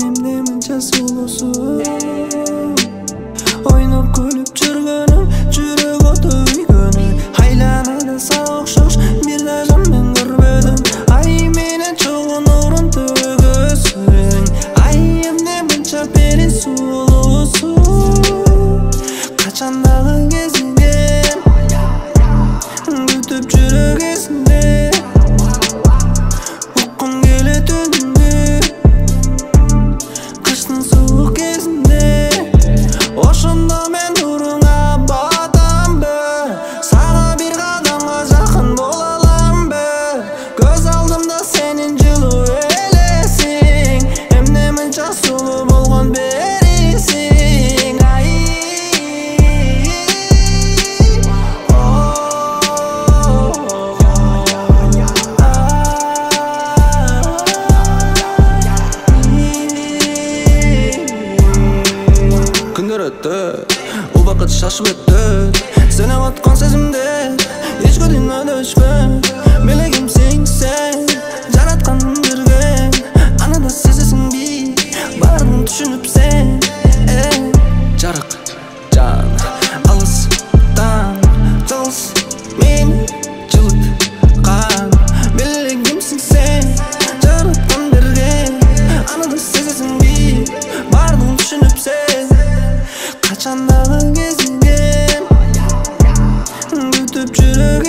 emne mынча сулуусуң ойноп күлүп жүргөнүм жүрөк оту үйгөнү айланада сага окшош бир да жан мен көрбөдүм ай менен чогуу нурун төгөсүң ай эмне мынча перин сулуусуң качандагы кезиңе күтүп жүрөк эсимде уккум келет үнүңдү кыштын суук кезинде ошондо мен нуруңа батамбы сага бир кадамга жакын боло аламбы көз алдымда сенин жылуу элесиң эмне мынча сулуу болгон берисиң ай күндөр өттү убакыт шашып өттү сенеп аткан сезимде эч күнүн өдөшпөй мелегимсиң сен жаратканым берген аны да сезесиңби баарын түшүнүп сен жарык жан алыстан жалгыз мени жылыткан мелегимсиң сен жараткан берген аны да сезесиңби баарын түшүнүп сен качандагы кезиңе күтүп жүрөк